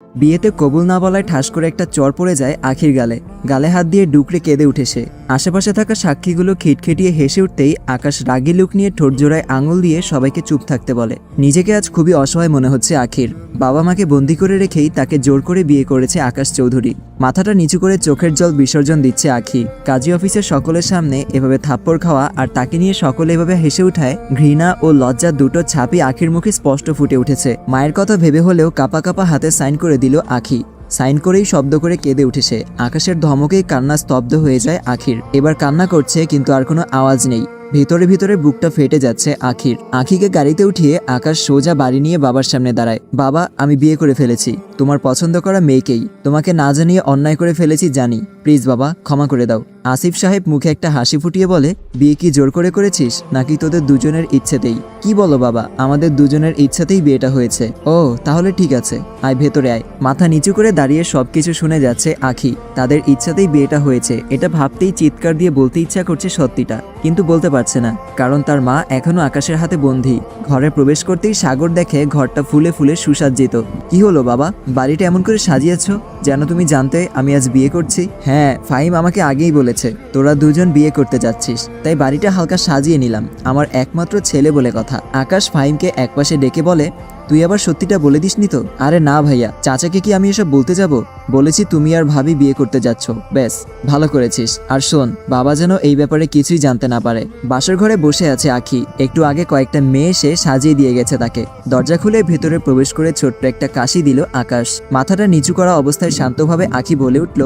বিয়েতে কবুল না বলায় ঠাস করে একটা চর পড়ে যায় আখির গালে। গালে হাত দিয়ে ডুকরে কেঁদে উঠে সে। আশেপাশে থাকা সাক্ষীগুলো খিটখিটিয়ে হেসে উঠতেই আকাশ রাগী লুক নিয়ে ঠোঁট জোড়ায় আঙুল দিয়ে সবাইকে চুপ থাকতে বলে। নিজেকে আজ খুবই অসহায় মনে হচ্ছে আখির। বাবা মাকে বন্দি করে রেখেই তাকে জোর করে বিয়ে করেছে আকাশ চৌধুরী। মাথাটা নিচু করে চোখের জল বিসর্জন দিচ্ছে আখি। কাজী অফিসের সকলের সামনে এভাবে থাপ্পড় খাওয়া আর তাকে নিয়ে সকলে এভাবে হেসে উঠায়, ঘৃণা ও লজ্জা দুটো ছাপই আখির মুখে স্পষ্ট ফুটে উঠেছে। মায়ের কথা ভেবে হলেও কাপা কাপা হাতে সাইন করে দিল আখি। সাইন করেই শব্দ করে কেঁদে উঠেছে। আকাশের ধমকেই কান্না স্তব্ধ হয়ে যায় আখির। এবার কান্না করছে কিন্তু আর কোনো আওয়াজ নেই। ভিতরে ভিতরে বুকটা ফেটে যাচ্ছে আখির। আখিকে গাড়িতে উঠিয়ে আকাশ সোজা বাড়ি নিয়ে বাবার সামনে দাঁড়ায়। বাবা, আমি বিয়ে করে ফেলেছি তোমার পছন্দ করা মেয়েকেই। তোমাকে না জানিয়ে অন্যায় করে ফেলেছি জানি, প্লিজ বাবা ক্ষমা করে দাও। আসিফ সাহেব মুখে একটা হাসি ফুটিয়ে বলে, বিয়ে কি জোর করে করেছিস নাকি তোদের দুজনের ইচ্ছেতেই? কি বলো বাবা, আমাদের দুজনের ইচ্ছাতেই বিয়েটা হয়েছে। ও তাহলে ঠিক আছে, আয় ভেতরে আয়। মাথা নিচু করে দাঁড়িয়ে সবকিছু শুনে যাচ্ছে আখি। তাদের ইচ্ছাতেই বিয়েটা হয়েছে এটা ভাবতেই চিৎকার দিয়ে বলতে ইচ্ছা করছে সত্যিটা, কিন্তু বলতে পারছে না, কারণ তার মা এখনো আকাশের হাতে বন্দী। ঘরে প্রবেশ করতেই সাগর দেখে ঘরটা ফুলে ফুলে সুসজ্জিত। কি হলো বাবা, বাড়িটা এমন করে সাজিয়েছ যেন তুমি জানতে আমি আজ বিয়ে করছি? হ্যাঁ, ফাহিম আমাকে আগেই বলেছে তোরা দুজন বিয়ে করতে যাচ্ছিস, তাই বাড়িটা হালকা সাজিয়ে নিলাম। আমার একমাত্র ছেলে বলে কথা। আকাশ ফাহিমকে একপাশে ডেকে বলে, তুই আবার সত্যিটা বলে দিসনি তো? আরে না ভাইয়া, চাচাকে কি আমি এসব বলতে যাব? বলেছি তুমি আর ভাবি বিয়ে করতে যাচ্ছ, ব্যাস। ভালো করেছিস। আর শোন, বাবা যেন এই ব্যাপারে কিছুই জানতে না পারে। বাসর ঘরে বসে আছে আখি। একটু আগে কয়েকটা মেয়ে এসে সাজিয়ে দিয়ে গেছে তাকে। দরজা খুলে ভেতরে প্রবেশ করে ছোট্ট একটা কাশি দিল আকাশ। মাথাটা নিচু করা অবস্থায় শান্তভাবে আখি বলে উঠল,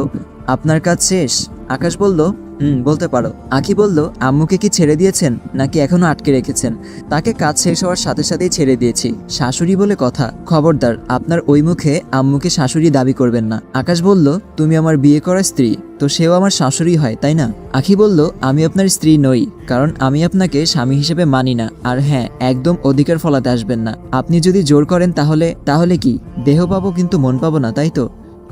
আপনার কাজ শেষ? আকাশ বলল, বলতে পারো। আখি বলল, আম্মুকে কি ছেড়ে দিয়েছেন নাকি এখনো আটকে রেখেছেন? তাকে কাজ শেষ হওয়ার সাথে সাথেই ছেড়ে দিয়েছি। শাশুড়ি বলে কথা, খবরদার আপনার ওই মুখে আম্মুকে শাশুড়ি দাবি করবেন না। আকাশ বলল, তুমি আমার বিয়ে করা স্ত্রী, তো সেও আমার শাশুড়ি হয় তাই না? আখি বলল, আমি আপনার স্ত্রী নই, কারণ আমি আপনাকে স্বামী হিসেবে মানি না। আর হ্যাঁ, একদম অধিকার ফলাতে আসবেন না। আপনি যদি জোর করেন তাহলে কি দেহ পাবো কিন্তু মন পাবো না, তাই তো?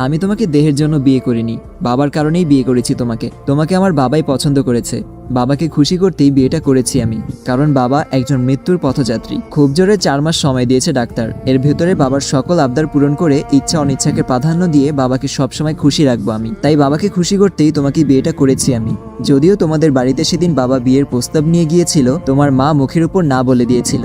আমি তোমাকে দেহের জন্য বিয়ে করিনি, বাবার কারণেই বিয়ে করেছি তোমাকে। তোমাকে আমার বাবাই পছন্দ করেছে। বাবাকে খুশি করতেই বিয়েটা করেছি আমি, কারণ বাবা একজন মৃত্যুর পথযাত্রী। খুব জোরে 4 মাস সময় দিয়েছে ডাক্তার। এর ভেতরে বাবার সকল আবদার পূরণ করে ইচ্ছা অনিচ্ছাকে প্রাধান্য দিয়ে বাবাকে সবসময় খুশি রাখবো আমি। তাই বাবাকে খুশি করতেই তোমাকে বিয়েটা করেছি আমি। যদিও তোমাদের বাড়িতে সেদিন বাবা বিয়ের প্রস্তাব নিয়ে গিয়েছিল, তোমার মা মুখের উপর না বলে দিয়েছিল।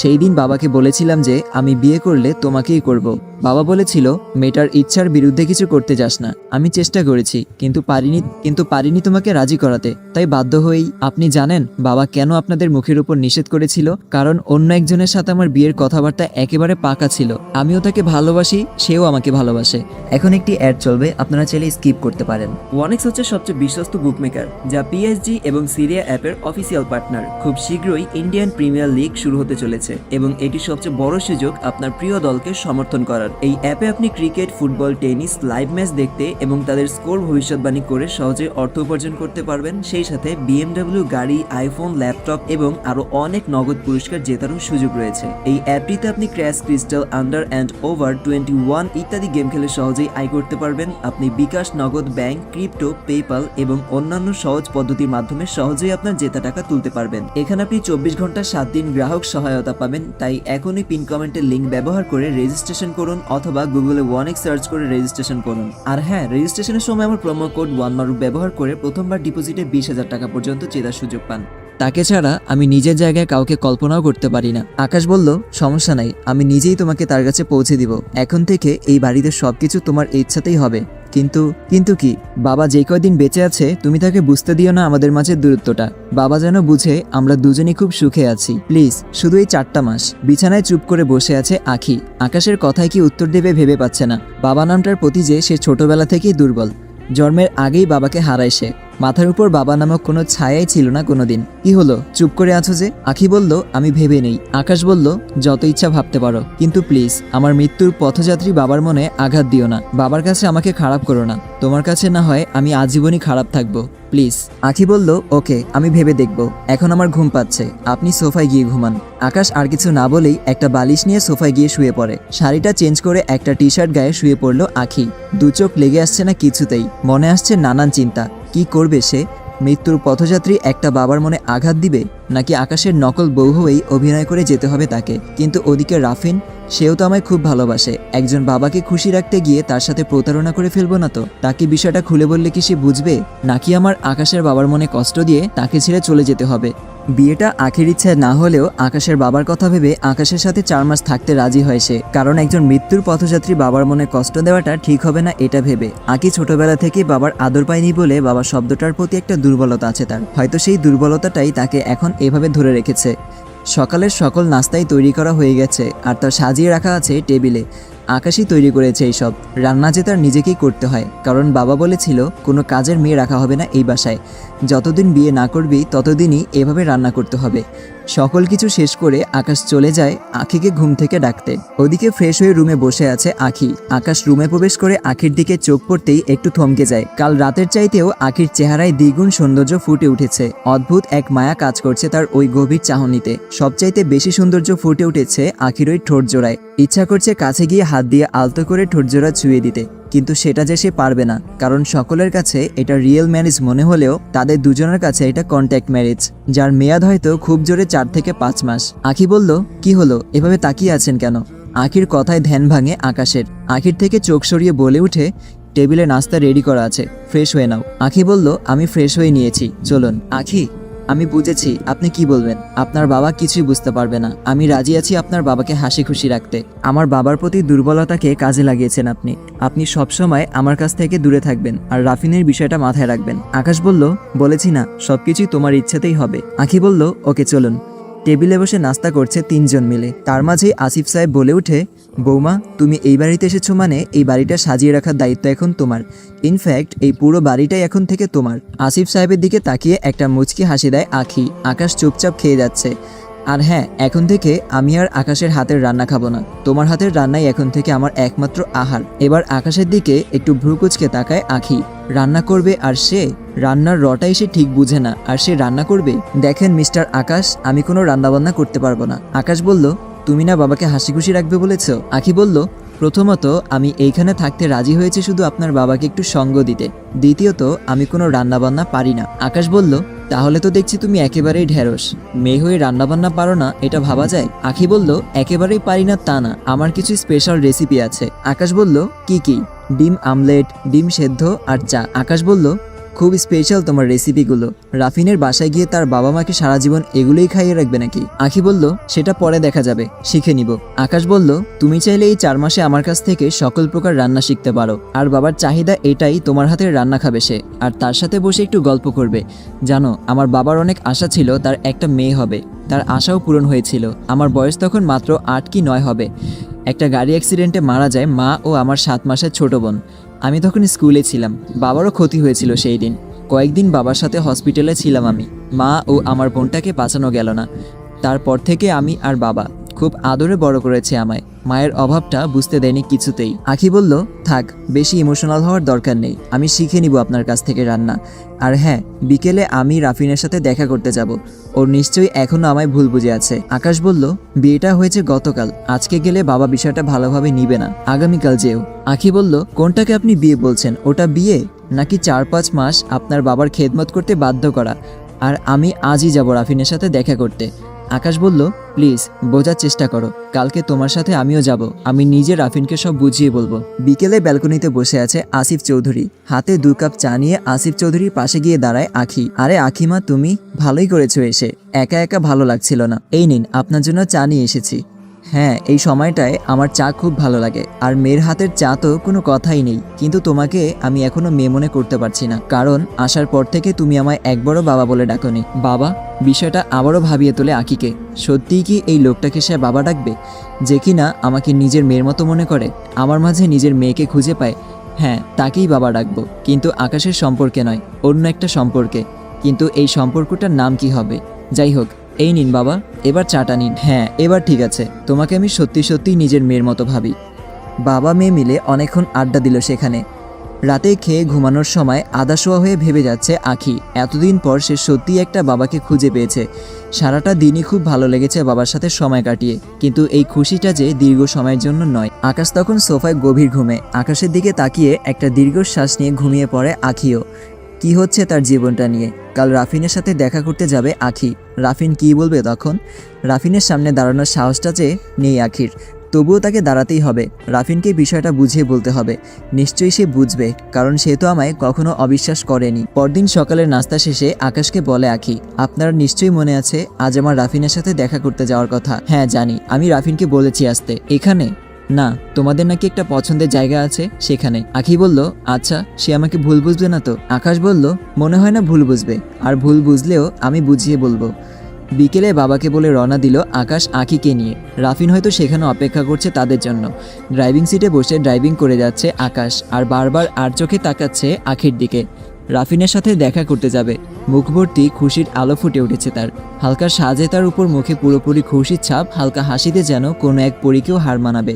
সেই দিন বাবাকে বলেছিলাম যে আমি বিয়ে করলে তোমাকেই করব। বাবা বলেছিল, মেয়েটার ইচ্ছার বিরুদ্ধে কিছু করতে যাস না। আমি চেষ্টা করেছি কিন্তু পারিনি তোমাকে রাজি করাতে। তাই বাধ্য হয়েই। আপনি জানেন বাবা কেন আপনাদের মুখের উপর নিষেধ করেছিল? কারণ অন্য একজনের সাথে আমার বিয়ের কথাবার্তা একেবারে পাকা ছিল। আমিও তাকে ভালোবাসি, সেও আমাকে ভালোবাসে। এখন একটি অ্যাড চলবে, আপনারা চাইলে স্কিপ করতে পারেন। ওয়ানেক্স হচ্ছে সবচেয়ে বিশ্বস্ত বুকমেকার, যা পিএসজি এবং সিরিয়া অ্যাপের অফিসিয়াল পার্টনার। খুব শীঘ্রই ইন্ডিয়ান প্রিমিয়ার লিগ শুরু হতে চলেছে এবং এটি সবচেয়ে বড় সুযোগ আপনার প্রিয় দলকে সমর্থন করার। এই অ্যাপে আপনি cricket, football, tennis live match দেখতে এবং তাদের স্কোর ভবিষ্যৎবাণী করে সহজে অর্থ উপার্জন করতে পারবেন। সেই সাথে BMW গাড়ি, আইফোন, ল্যাপটপ এবং আরো অনেক নগদ পুরস্কার জেতারও সুযোগ রয়েছে। এই অ্যাপটিতে আপনি crash, crystal, under and over 21 ইত্যাদি গেম খেলে সহজেই আয় করতে পারবেন। আপনি বিকাশ, নগদ, ব্যাংক, ক্রিপ্টো, পেপাল এবং অন্যান্য সহজ পদ্ধতির মাধ্যমে সহজেই আপনার জেতা টাকা তুলতে পারবেন। এখানে আপনি 24 ঘন্টা 7 দিন গ্রাহক সহায়তা পাবেন। তাই এখনই পিন কমেন্টের লিঙ্ক ব্যবহার করে রেজিস্ট্রেশন করুন অথবা গুগলে ওয়ানেক্স সার্চ করে রেজিস্ট্রেশন করুন। আর হ্যাঁ, রেজিস্ট্রেশনের সময় আমার প্রোমো কোড ওয়ানমারুফ ব্যবহার করে প্রথমবার ডিপোজিটে 20,000 টাকা পর্যন্ত জেতার সুযোগ পান। তাকে ছাড়া আমি নিজের জায়গায় কাউকে কল্পনাও করতে পারি না। আকাশ বলল, সমস্যা নাই, আমি নিজেই তোমাকে তার কাছে পৌঁছে দিব। এখন থেকে এই বাড়িতে সবকিছু তোমার ইচ্ছাতেই হবে। কিন্তু কি? বাবা যে কয়দিন বেঁচে আছে তুমি তাকে বুঝতে দিও না আমাদের মাঝে দূরত্বটা। বাবা যেন বুঝে আমরা দুজনেই খুব সুখে আছি। প্লিজ, শুধু এই 4টা মাস। বিছানায় চুপ করে বসে আছে আখি। আকাশের কথায় কি উত্তর দেবে ভেবে পাচ্ছে না। বাবা নামটার প্রতি যে সে ছোটবেলা থেকেই দুর্বল। জন্মের আগেই বাবাকে হারায় সে। মাথার উপর বাবা নামক কোনো ছায়াই ছিল না কোনোদিন। কি হলো, চুপ করে আছো যে? আখি বলল, আমি ভেবে নেই। আকাশ বলল, যত ইচ্ছা ভাবতে পারো, কিন্তু প্লিজ আমার মৃত্যুর পথযাত্রী বাবার মনে আঘাত দিও না। বাবার কাছে আমাকে খারাপ করো না। তোমার কাছে না হয় আমি আজীবনই খারাপ থাকবো, প্লিজ। আখি বলল, ওকে, আমি ভেবে দেখব। এখন আমার ঘুম পাচ্ছে, আপনি সোফায় গিয়ে ঘুমান। আকাশ আর কিছু না বলেই একটা বালিশ নিয়ে সোফায় গিয়ে শুয়ে পড়ে। শাড়িটা চেঞ্জ করে একটা টি-শার্ট গায়ে শুয়ে পড়ল আখি। দু চোখ লেগে আসছে না কিছুতেই। মনে আসছে নানান চিন্তা। কি করবে সে? মৃত্যুর পথযাত্রী একটা বাবার মনে আঘাত দিবে, নাকি আকাশের নকল বউ হয়েই অভিনয় করে যেতে হবে তাকে? কিন্তু ওদিকে রাফিন সেও তো আমায় খুব ভালোবাসে। একজন বাবাকে খুশি রাখতে গিয়ে তার সাথে প্রতারণা করে ফেলবো না তো? তাকে বিষয়টা খুলে বললে কি সে বুঝবে, নাকি আমার আকাশের বাবার মনে কষ্ট দিয়ে তাকে ছেড়ে চলে যেতে হবে? বিয়েটা আখির ইচ্ছায় না হলেও আকাশের বাবার কথা ভেবে আকাশের সাথে 4 মাস থাকতে রাজি হয় সে। কারণ একজন মৃত্যুর পথযাত্রী বাবার মনে কষ্ট দেওয়াটা ঠিক হবে না এটা ভেবে। আকি ছোটবেলা থেকে বাবার আদর পায়নি বলে বাবা শব্দটার প্রতি একটা দুর্বলতা আছে তার। হয়তো সেই দুর্বলতাটাই তাকে এখন এভাবে ধরে রেখেছে। সকালের সকল নাস্তাই তৈরি করা হয়ে গেছে আর তা সাজিয়ে রাখা আছে টেবিলে। আকাশই তৈরি করেছে এইসব। রান্না যে তার নিজেকেই করতে হয়, কারণ বাবা বলেছিল কোনো কাজের মেয়ে রাখা হবে না এই বাসায়। যতদিন বিয়ে না করবি ততদিনই এভাবে রান্না করতে হবে। সকল কিছু শেষ করে আকাশ চলে যায় আখিকে ঘুম থেকে ডাকতে। ওদিকে ফ্রেশ হয়ে রুমে বসে আছে আখি। আকাশ রুমে প্রবেশ করে আখির দিকে চোখ পড়তেই একটু থমকে যায়। কাল রাতের চাইতেও আখির চেহারায় দ্বিগুণ সৌন্দর্য ফুটে উঠেছে। অদ্ভুত এক মায়া কাজ করছে তার ওই গভীর চাহনিতে। সবচাইতে বেশি সৌন্দর্য ফুটে উঠেছে আখির ওই ঠোঁট জোড়ায়। ইচ্ছা করছে কাছে গিয়ে হাত দিয়ে আলতো করে ঠোঁট জোড়া ছুঁয়ে দিতে, কিন্তু সেটা যে সে পারবে না। কারণ সকলের কাছে এটা রিয়েল ম্যারেজ মনে হলেও তাদের দুজনের কাছে এটা কন্ট্যাক্ট ম্যারেজ, যার মেয়াদ হয়তো খুব জোরে 4 থেকে 5 মাস। আখি বলল, কি হলো, এভাবে তাকিয়ে আছেন কেন? আখির কথায় ধ্যান ভাঙে আকাশের। আখির থেকে চোখ সরিয়ে বলে উঠে, টেবিলে নাস্তা রেডি করা আছে, ফ্রেশ হয়ে নাও। আখি বলল, আমি ফ্রেশ হয়ে নিয়েছি, চলুন। আখি, আমি বুঝেছি আপনি কি বলবেন। আপনার বাবা কিছুই বুঝতে পারবে না। আমি রাজি আছি আপনার বাবাকে হাসি খুশি রাখতে। আমার বাবার প্রতি দুর্বলতাকে কাজে লাগিয়েছেন আপনি। আপনি সবসময় আমার কাছ থেকে দূরে থাকবেন আর রাফিনের বিষয়টা মাথায় রাখবেন। আকাশ বলল, বলেছি না সবকিছুই তোমার ইচ্ছাতেই হবে। আখি বলল, ওকে চলুন। টেবিলে বসে নাস্তা করছে 3 জন মিলে। তার মাঝেই আসিফ সাহেব বলে উঠে, বৌমা, তুমি এই বাড়িতে এসেছো মানে এই বাড়িটা সাজিয়ে রাখার দায়িত্ব এখন তোমার। ইনফ্যাক্ট এই পুরো বাড়িটাই এখন থেকে তোমার। আসিফ সাহেবের দিকে তাকিয়ে একটা মুচকি হাসি দেয় আখি। আকাশ চুপচাপ খেয়ে যাচ্ছে। আর হ্যাঁ, এখন থেকে আমি আর আকাশের হাতের রান্না খাবো না। তোমার হাতের রান্নাই এখন থেকে আমার একমাত্র আহার। এবার আকাশের দিকে একটু ভ্রুকুচকে তাকায় আখি। রান্না করবে আর সে? রান্নার রটাই সে ঠিক বুঝে না, আর সে রান্না করবে? দেখেন মিস্টার আকাশ, আমি কোনো রান্নাবান্না করতে পারবো না। আকাশ বলল, তুমি না বাবাকে হাসি খুশি রাখবে বলেছ? আখি বলল, প্রথমত আমি এইখানে থাকতে রাজি হয়েছি শুধু আপনার বাবাকে একটু সঙ্গ দিতে। দ্বিতীয়ত আমি কোনো রান্নাবান্না পারি না। আকাশ বলল, তাহলে তো দেখছি তুমি একেবারেই ঢ্যাঁড়স। মেয়ে হয়ে রান্নাবান্না পারো না, এটা ভাবা যায়? আখি বলল, একেবারেই পারি না তা না, আমার কিছু স্পেশাল রেসিপি আছে। আকাশ বলল, কি কি? ডিম আমলেট, ডিম সেদ্ধ আর চা। আকাশ বলল, খুব স্পেশাল তোমার রেসিপিগুলো। রাফিনের বাসায় গিয়ে তার বাবা মাকে সারা জীবন এগুলোই খাইয়ে রাখবে নাকি? আখি বলল, সেটা পরে দেখা যাবে, শিখে নিব। আকাশ বলল, তুমি চাইলে এই 4 মাসে আমার কাছ থেকে সকল প্রকার রান্না শিখতে পারো। আর বাবার চাহিদা এটাই, তোমার হাতের রান্না খাবে সে, আর তার সাথে বসে একটু গল্প করবে। জানো, আমার বাবার অনেক আশা ছিল তার একটা মেয়ে হবে। তার আশাও পূরণ হয়েছিল। আমার বয়স তখন মাত্র 8 কি 9 হবে। একটা গাড়ি অ্যাক্সিডেন্টে মারা যায় মা ও আমার 7 মাসের ছোট বোন। আমি তখন স্কুলে ছিলাম। বাবারও ক্ষতি হয়েছিল সেই দিন। কয়েকদিন বাবার সাথে হসপিটালে ছিলাম আমি। মা ও আমার বোনটাকে বাঁচানো গেল না। তারপর থেকে আমি আর বাবা খুব আদরে বড় করেছে আমায়। মায়ের অভাবটা বুঝতে দেয়নি কিছুতেই। আখি বলল, থাক, বেশি ইমোশনাল হওয়ার দরকার নেই। আমি শিখে নিব আপনার কাছ থেকে রান্না। আর হ্যাঁ, বিকেলে আমি রাফিনের সাথে দেখা করতে যাব। ওর নিশ্চয়ই এখনো আমায় ভুল বুঝে আছে। আকাশ বলল, বিয়েটা হয়েছে গতকাল, আজকে গেলে বাবা বিষয়টা ভালোভাবে নিবে না, আগামীকাল যেও। আখি বলল, কোনটাকে আপনি বিয়ে বলছেন? ওটা বিয়ে নাকি 4-5 মাস আপনার বাবার খেদমত করতে বাধ্য করা? আর আমি আজই যাব রাফিনের সাথে দেখা করতে। আকাশ বলল, প্লিজ বোঝার চেষ্টা করো, কালকে তোমার সাথে আমিও যাব। আমি নিজে রাফিনকে সব বুঝিয়ে বলবো। বিকেলে ব্যালকনিতে বসে আছে আসিফ চৌধুরী। হাতে 2 কাপ চা নিয়ে আসিফ চৌধুরীর পাশে গিয়ে দাঁড়ায় আখি। আরে আখিমা, তুমি ভালোই করেছো এসে, একা একা ভালো লাগছিল না। এই নিন, আপনার জন্য চা নিয়ে এসেছি। হ্যাঁ, এই সময়টায় আমার চা খুব ভালো লাগে। আর মেয়ের হাতের চা তো কোনো কথাই নেই। কিন্তু তোমাকে আমি এখনো মেয়ে মনে করতে পারছি না, কারণ আসার পর থেকে তুমি আমায় একবারও বাবা বলে ডাকোনি। বাবা? বিষয়টা আবারও ভাবিয়ে তোলে আকিকে। সত্যিই কি এই লোকটাকে সে বাবা ডাকবে, যে কিনা আমাকে নিজের মেয়ের মতো মনে করে, আমার মাঝে নিজের মেয়েকে খুঁজে পায়? হ্যাঁ, তাকেই বাবা ডাকবো, কিন্তু আকাশের সম্পর্কে নয়, অন্য একটা সম্পর্কে। কিন্তু এই সম্পর্কটার নাম কি হবে? যাই হোক, এই নিন বাবা, এবার চাটা নিন। হ্যাঁ, এবার ঠিক আছে। তোমাকে আমি সত্যি সত্যিই নিজের মেয়ের মতো ভাবি। বাবা মেয়ে মিলে অনেকক্ষণ আড্ডা দিল সেখানে। রাতে খেয়ে ঘুমানোর সময় আদাশোয়া হয়ে ভেবে যাচ্ছে আখি, এতদিন পর সে সত্যিই একটা বাবাকে খুঁজে পেয়েছে। সারাটা দিনই খুব ভালো লেগেছে বাবার সাথে সময় কাটিয়ে, কিন্তু এই খুশিটা যে দীর্ঘ সময়ের জন্য নয়। আকাশ তখন সোফায় গভীর ঘুমে। আকাশের দিকে তাকিয়ে একটা দীর্ঘশ্বাস নিয়ে ঘুমিয়ে পড়ে আখিও। কি হচ্ছে তার জীবনটা নিয়ে? কাল রাফিনের সাথে দেখা করতে যাবে আখি। রাফিন কি বলবে তখন? রাফিনের সামনে দাঁড়ানোর সাহসটা যে নেই আখির। তবুও তাকে দাঁড়াতেই হবে। রাফিনকে বিষয়টা বুঝিয়ে বলতে হবে। নিশ্চয়ই সে বুঝবে, কারণ সে তো আমায় কখনো অবিশ্বাস করেনি। পরদিন সকালের নাস্তা শেষে আকাশকে বলে আঁখি, আপনার নিশ্চয়ই মনে আছে আজ আমার রাফিনের সাথে দেখা করতে যাওয়ার কথা। হ্যাঁ জানি, আমি রাফিনকে বলেছি আসতে। এখানে না, তোমাদের নাকি একটা পছন্দের জায়গা আছে, সেখানে। আঁখি বলল, আচ্ছা, সে আমাকে ভুল বুঝবে না তো? আকাশ বলল, মনে হয় না ভুল বুঝবে, আর ভুল বুঝলেও আমি বুঝিয়ে বলবো। বিকেলে বাবাকে বলে রওনা দিল আকাশ আঁখিকে নিয়ে। রাফিন হয়তো সেখানে অপেক্ষা করছে তাদের জন্য। ড্রাইভিং সিটে বসে ড্রাইভিং করে যাচ্ছে আকাশ, আর বারবার আর চোখে তাকাচ্ছে আঁখির দিকে। রাফিনের সাথে দেখা করতে যাবে। মুখ ভর্তি খুশির আলো ফুটে উঠেছে তার। হালকা সাজে তার উপর মুখে পুরোপুরি খুশির ছাপ, হালকা হাসিতে যেন কোনো এক পরীকেও হার মানাবে।